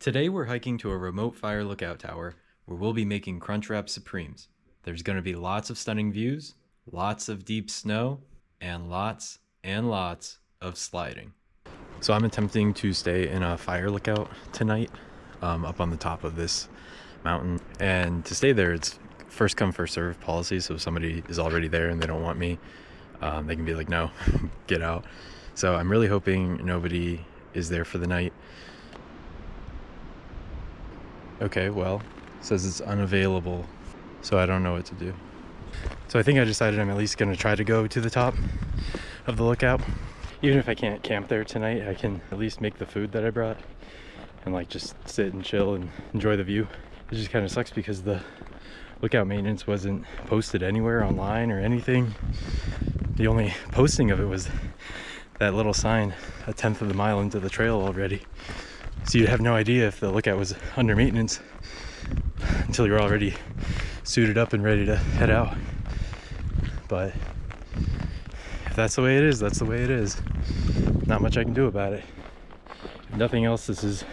Today we're hiking to a remote fire lookout tower where we'll be making Crunchwrap Supremes. There's going to be lots of stunning views, lots of deep snow, and lots of sliding. So I'm attempting to stay in a fire lookout tonight up on the top of this mountain. And to stay there, it's first come first serve policy. So if somebody is already there and they don't want me, they can be like, no, get out. So I'm really hoping nobody is there for the night. Okay, well, it says it's unavailable, so I don't know what to do. So I think I decided I'm at least going to try to go to the top of the lookout. Even if I can't camp there tonight, I can at least make the food that I brought and like just sit and chill and enjoy the view. It just kind of sucks because the lookout maintenance wasn't posted anywhere online or anything. The only posting of it was that little sign a 1/10 of the mile into the trail already. So you'd have no idea if the lookout was under maintenance until you're already suited up and ready to head out. But if that's the way it is, that's the way it is. Not much I can do about it. If nothing else, this is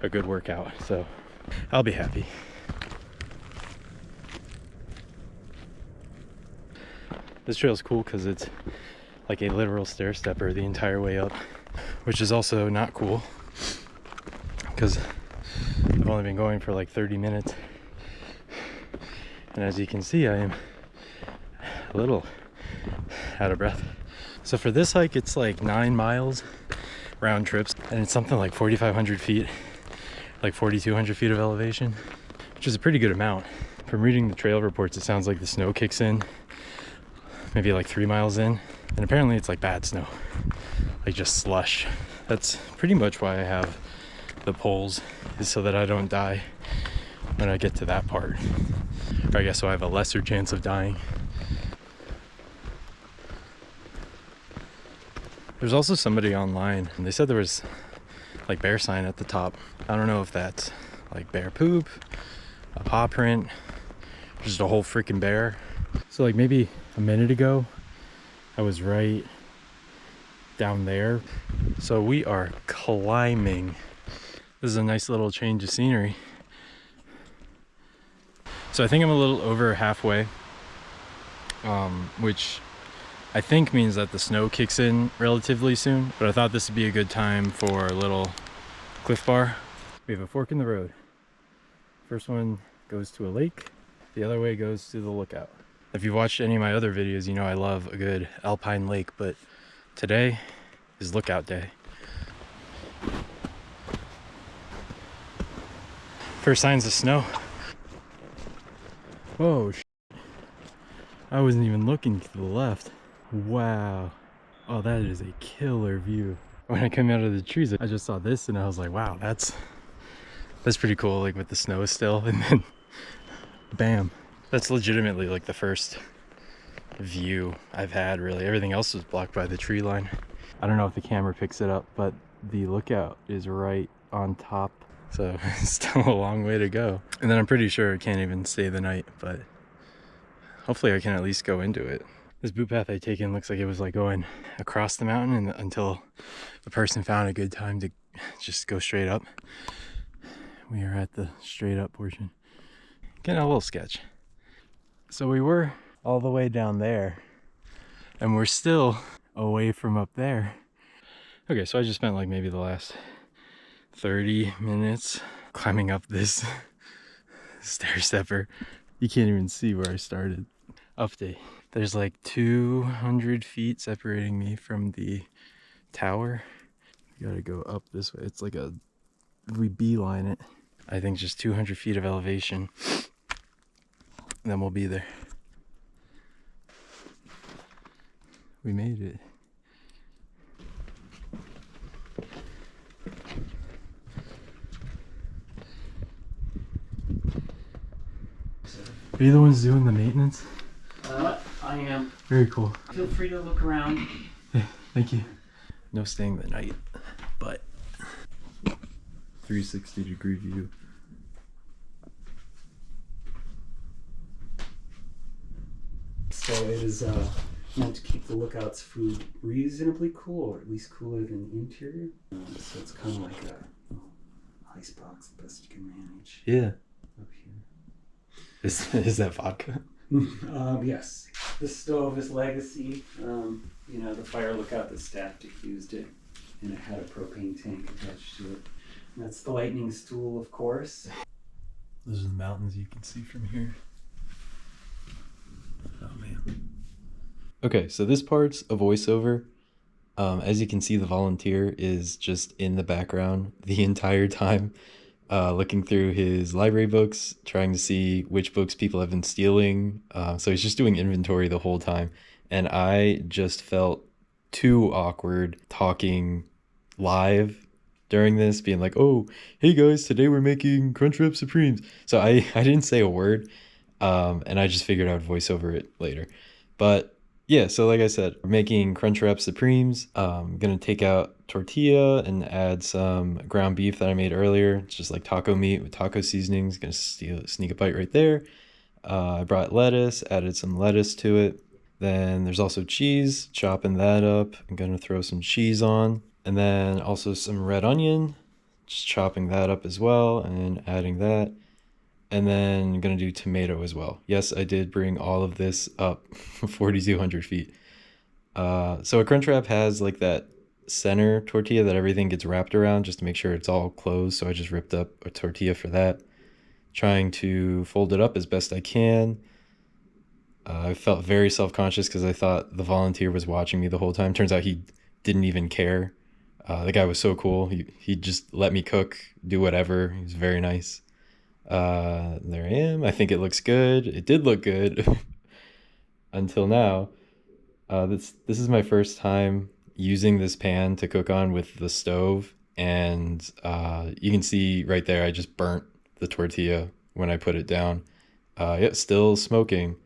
a good workout, so I'll be happy. This trail is cool because it's like a literal stair stepper the entire way up, which is also not cool because I've only been going for like 30 minutes. And as you can see, I am a little out of breath. So for this hike, it's like 9 miles round trips, and it's something like 4,500 feet, like 4,200 feet of elevation, which is a pretty good amount. From reading the trail reports, it sounds like the snow kicks in maybe like 3 miles in, and apparently it's like bad snow, like just slush. That's pretty much why I have the poles, is so that I don't die when I get to that part, or I guess so I have a lesser chance of dying. There's also somebody online and they said there was like bear sign at the top. I don't know if that's like bear poop, a paw print, just a whole freaking bear. So like maybe a minute ago I was right down there. So we are climbing. This is a nice little change of scenery. So I think I'm a little over halfway, which I think means that the snow kicks in relatively soon, but I thought this would be a good time for a little Cliff Bar. We have a fork in the road. First one goes to a lake, the other way goes to the lookout. If you've watched any of my other videos, you know I love a good alpine lake, but today is lookout day. First signs of snow. Whoa, I wasn't even looking to the left. Wow. Oh, that is a killer view. When I came out of the trees, I just saw this and I was like, wow, that's pretty cool, like with the snow still, and then bam. That's legitimately like the first view I've had, really. Everything else was blocked by the tree line. I don't know if the camera picks it up, but the lookout is right on top. So it's still a long way to go. And then I'm pretty sure I can't even stay the night, but hopefully I can at least go into it. This boot path I taken looks like it was like going across the mountain, and until the person found a good time to just go straight up. We are at the straight up portion. Getting a little sketch. So we were all the way down there and we're still away from up there. Okay, so I just spent like maybe the last 30 minutes climbing up this stair stepper. You can't even see where I started. Update. There's like 200 feet separating me from the tower. We gotta go up this way. It's like we beeline it. I think just 200 feet of elevation. And then we'll be there. We made it. Are you the ones doing the maintenance? I am. Very cool. Feel free to look around. Hey, thank you. No staying the night, but 360-degree view. So it is meant to keep the lookout's food reasonably cool, or at least cooler than the interior. So it's kind of like a icebox the best you can manage. Yeah. Up here. Is that vodka? Yes. The stove is legacy. You know, the fire lookout that staffed it used it, and it had a propane tank attached to it. And that's the lightning stool, of course. Those are the mountains you can see from here. Oh man. Okay, so this part's a voiceover. As you can see, the volunteer is just in the background the entire time, looking through his library books, trying to see which books people have been stealing. So he's just doing inventory the whole time. And I just felt too awkward talking live during this, being like, oh, hey guys, today we're making Crunchwrap Supremes. So I didn't say a word, and I just figured I would voice over it later. But yeah, so like I said, we're making Crunchwrap Supremes. I'm gonna take out tortilla and add some ground beef that I made earlier. It's just like taco meat with taco seasonings. Gonna sneak a bite right there. I brought lettuce, added some lettuce to it. Then there's also cheese, chopping that up. I'm gonna throw some cheese on. And then also some red onion, just chopping that up as well and adding that. And then I'm gonna do tomato as well. Yes, I did bring all of this up 4,200 feet. So a Crunchwrap has like that center tortilla that everything gets wrapped around just to make sure it's all closed. So I just ripped up a tortilla for that. Trying to fold it up as best I can. I felt very self-conscious because I thought the volunteer was watching me the whole time. Turns out he didn't even care. The guy was so cool. He just let me cook, do whatever. He was very nice. There I am. I think it looks good. It did look good until now. This is my first time using this pan to cook on with the stove, and you can see right there I just burnt the tortilla when I put it down. It's still smoking,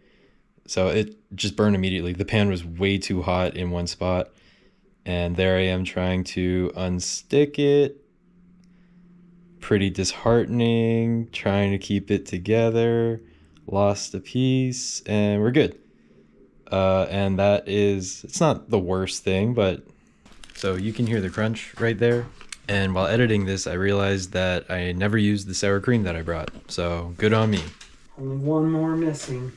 so it just burned immediately. The pan was way too hot in one spot, and there I am trying to unstick it. Pretty disheartening, trying to keep it together. Lost a piece, and we're good. And it's not the worst thing, but so you can hear the crunch right there. And while editing this, I realized that I never used the sour cream that I brought. So good on me. Only one more missing.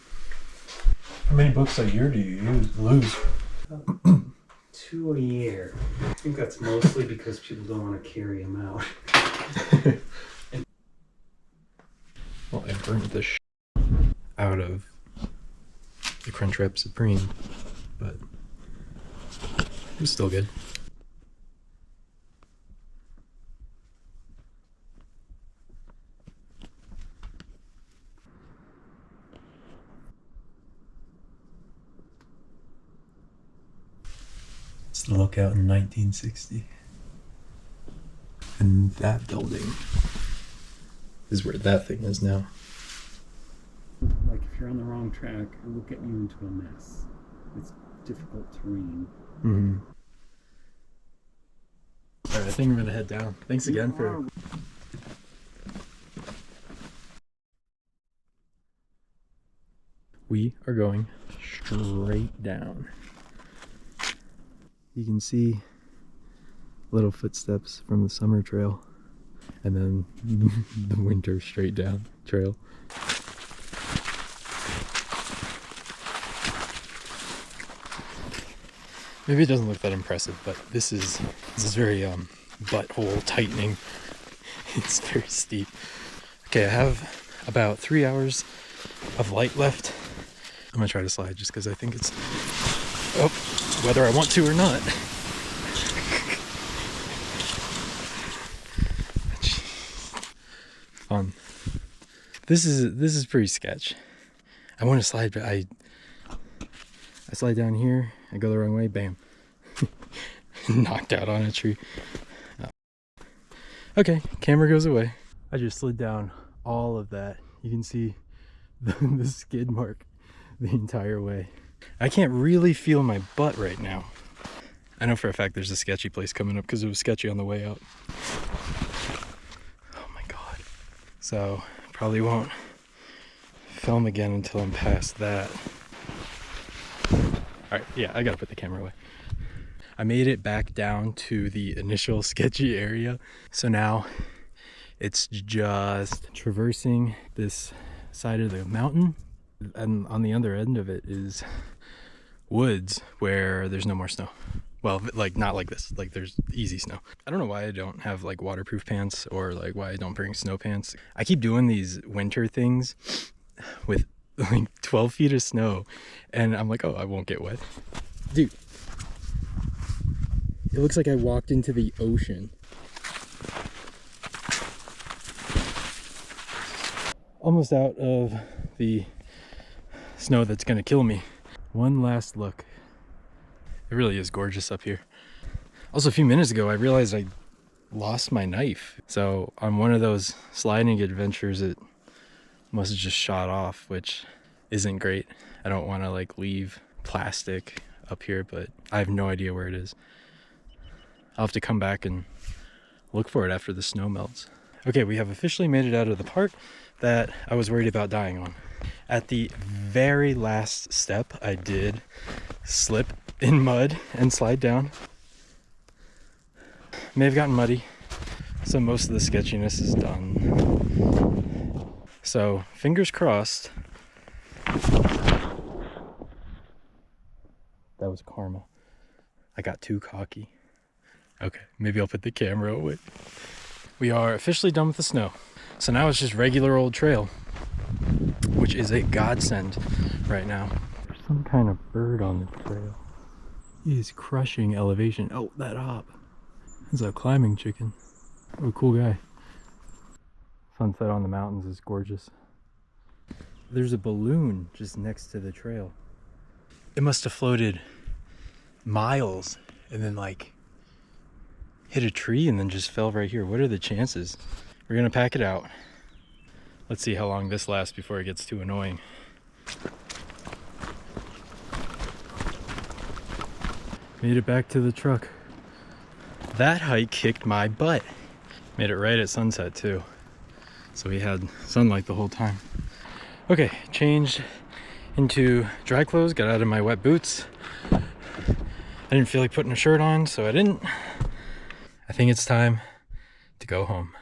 How many books a year do you lose? 2 a year. I think that's mostly because people don't want to carry them out. Well, I burnt the out of the Crunchwrap Supreme, but it was still good. It's the lookout in 1960. And that building is where that thing is now. Like if you're on the wrong track, it will get you into a mess. It's difficult terrain. Mm-hmm. All right, I think I'm gonna head down. Thanks again for... We are going straight down. You can see little footsteps from the summer trail, and then the winter straight down trail. Maybe it doesn't look that impressive, but this is very butthole tightening. It's very steep. Okay, I have about 3 hours of light left. I'm gonna try to slide just because I think it's whether I want to or not. Fun. This is pretty sketch. I want to slide, but I slide down here, I go the wrong way, bam. Knocked out on a tree. Okay, camera goes away. I just slid down all of that. You can see the skid mark the entire way. I can't really feel my butt right now. I know for a fact there's a sketchy place coming up because it was sketchy on the way out. Oh my god. So, probably won't film again until I'm past that. Alright, yeah, I gotta put the camera away. I made it back down to the initial sketchy area. So now It's just traversing this side of the mountain, and on the other end of it is woods where there's no more snow. Well, like not like this, like there's easy snow. I don't know why I don't have like waterproof pants, or like why I don't bring snow pants. I keep doing these winter things with like 12 feet of snow, and I'm like, oh, I won't get wet. Dude, it looks like I walked into the ocean. Almost out of the snow that's gonna kill me. One last look. It really is gorgeous up here. Also, a few minutes ago, I realized I lost my knife. So on one of those sliding adventures, it must have just shot off, which isn't great. I don't want to like leave plastic up here, but I have no idea where it is. I'll have to come back and look for it after the snow melts. Okay, we have officially made it out of the part that I was worried about dying on. At the very last step, I did slip in mud and slide down. May have gotten muddy, so most of the sketchiness is done. So, fingers crossed. That was karma. I got too cocky. Okay, maybe I'll put the camera away. We are officially done with the snow. So now it's just regular old trail, which is a godsend right now. There's some kind of bird on the trail. He is crushing elevation. Oh, that hop. It's a climbing chicken. What a cool guy. Sunset on the mountains is gorgeous. There's a balloon just next to the trail. It must have floated miles and then like hit a tree and then just fell right here. What are the chances? We're gonna pack it out. Let's see how long this lasts before it gets too annoying. Made it back to the truck. That hike kicked my butt. Made it right at sunset too. So we had sunlight the whole time. Okay, changed into dry clothes, got out of my wet boots. I didn't feel like putting a shirt on, so I didn't. I think it's time to go home.